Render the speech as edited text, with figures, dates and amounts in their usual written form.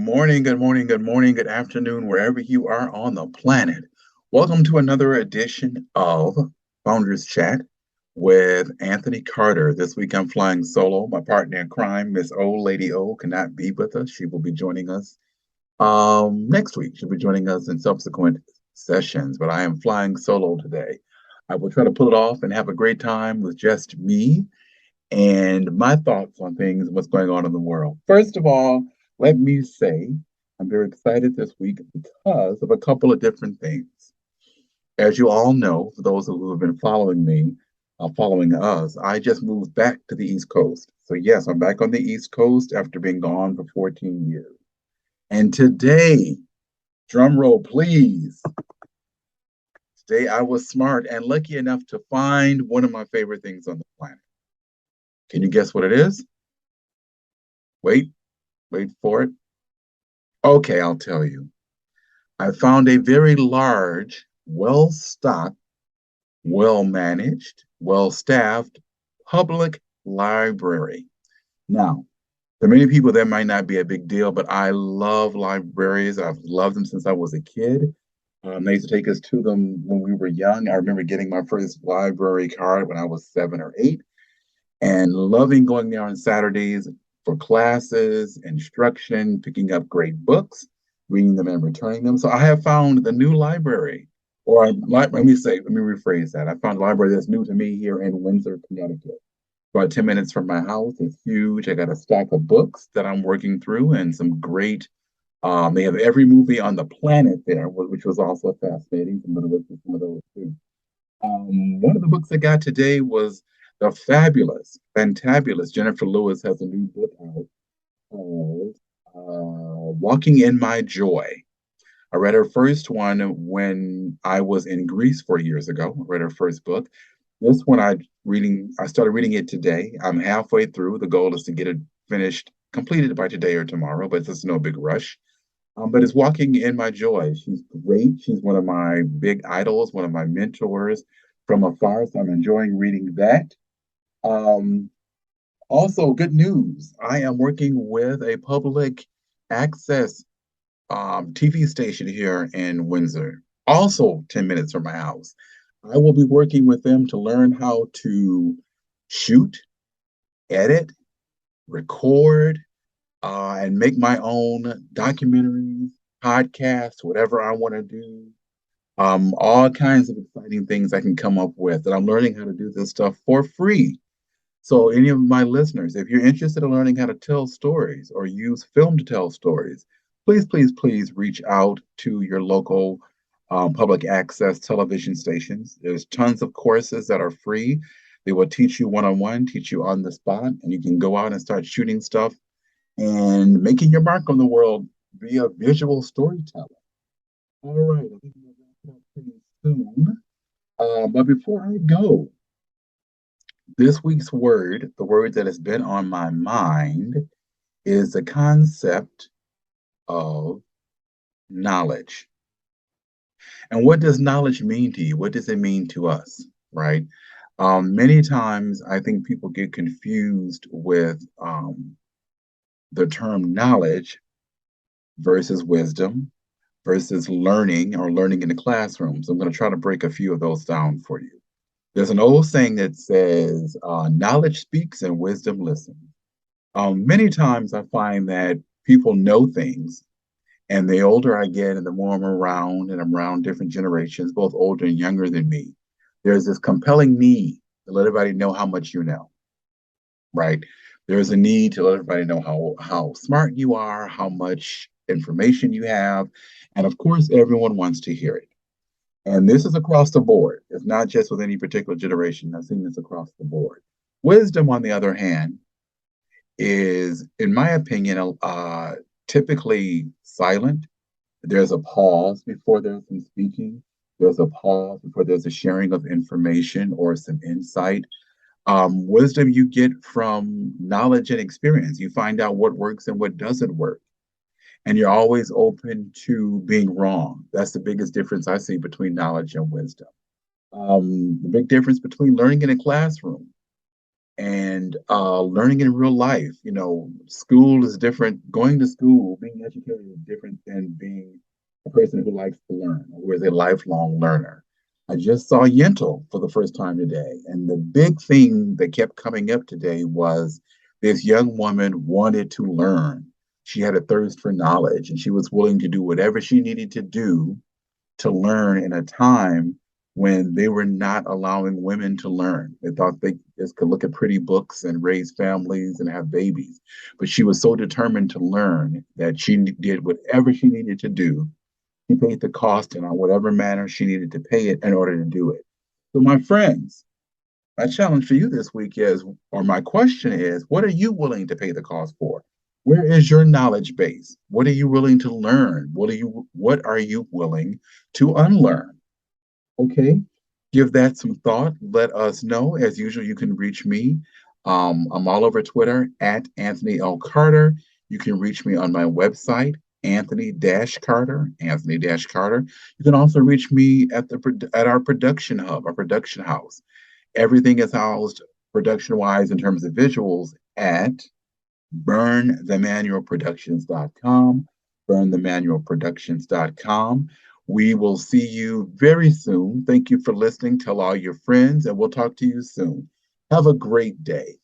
good morning, good afternoon, wherever you are on the planet. Welcome to another edition of Founders Chat with Anthony Carter. This week I'm flying solo. My partner in crime, Miss Old Lady O, cannot be with us. She will be joining us next week. She'll be joining us in subsequent sessions, but I am flying solo today. I will try to pull it off and have a great time with just me and my thoughts on things and what's going on in the world. First of all, let me say I'm very excited this week because of a couple of different things. As you all know, for those who have been following me, following us, I just moved back to the East Coast. So, yes, I'm back on the East Coast after being gone for 14 years. And today, drum roll, please. Today, I was smart and lucky enough to find one of my favorite things on the planet. Can you guess what it is? Wait, wait for it. Okay, I'll tell you. I found a very large, well stocked, well managed, well staffed public library. Now, for many people, that might not be a big deal, but I love libraries. I've loved them since I was a kid. They used to take us to them when we were young. I remember getting my first library card when I was 7 or 8 and loving going there on Saturdays for classes, instruction, picking up great books, reading them and returning them. So I have found the new library, let me rephrase that. I found a library that's new to me here in Windsor, Connecticut. About 10 minutes from my house. It's huge. I got a stack of books that I'm working through and some great, they have every movie on the planet there, which was also fascinating. Some of those too. One of the books I got today was the fantabulous Jennifer Lewis has a new book out called Walking in My Joy. I read her first one when I was in Greece 4 years ago. I read her first book. This one I started reading it today. I'm halfway through. The goal is to get it finished, completed by today or tomorrow, but it's no big rush. But it's Walking in My Joy. She's great. She's one of my big idols, one of my mentors from afar. So I'm enjoying reading that. Um, Also, good news. I am working with a public access TV station here in Windsor, also 10 minutes from my house. I will be working with them to learn how to shoot, edit, record, and make my own documentaries, podcasts, whatever I want to do. All kinds of exciting things I can come up with. And I'm learning how to do this stuff for free. So, any of my listeners, if you're interested in learning how to tell stories or use film to tell stories, please reach out to your local public access television stations. There's tons of courses that are free. They will teach you one on one, teach you on the spot, and you can go out and start shooting stuff and making your mark on the world via visual storytelling. All right, I think we'll wrap it up pretty soon. But before I go, this week's word, the word that has been on my mind, is the concept of knowledge. And what does knowledge mean to you? What does it mean to us, right? Many times I think people get confused with the term knowledge versus wisdom versus learning or learning in the classroom. So I'm going to try to break a few of those down for you. There's an old saying that says, knowledge speaks and wisdom listens. Many times I find that people know things, and the older I get and the more I'm around different generations, both older and younger than me, there's this compelling need to let everybody know how much you know, right? There's a need to let everybody know how smart you are, how much information you have, and of course, everyone wants to hear it. And this is across the board. It's not just with any particular generation. I've seen this across the board. Wisdom, on the other hand, is, in my opinion, typically silent. There's a pause before there's some speaking. There's a pause before there's a sharing of information or some insight. Wisdom you get from knowledge and experience. You find out what works and what doesn't work. And you're always open to being wrong. That's the biggest difference I see between knowledge and wisdom. The big difference between learning in a classroom and learning in real life. You know, school is different. Going to school, being educated is different than being a person who likes to learn, who is a lifelong learner. I just saw Yentl for the first time today, and the big thing that kept coming up today was this young woman wanted to learn. She had a thirst for knowledge, and she was willing to do whatever she needed to do to learn in a time when they were not allowing women to learn. They thought they just could look at pretty books and raise families and have babies. But she was so determined to learn that she did whatever she needed to do. She paid the cost in whatever manner she needed to pay it in order to do it. So, my friends, my challenge for you this week is, or my question is, what are you willing to pay the cost for? Where is your knowledge base? What are you willing to learn? What are you willing to unlearn? Okay. Give that some thought. Let us know. As usual, you can reach me. I'm all over Twitter at Anthony L. Carter. You can reach me on my website, Anthony Carter. You can also reach me at our production hub, our production house. Everything is housed production wise in terms of visuals at burnthemanualproductions.com. Burnthemanualproductions.com. We will see you very soon. Thank you for listening. Tell all your friends, and we'll talk to you soon. Have a great day.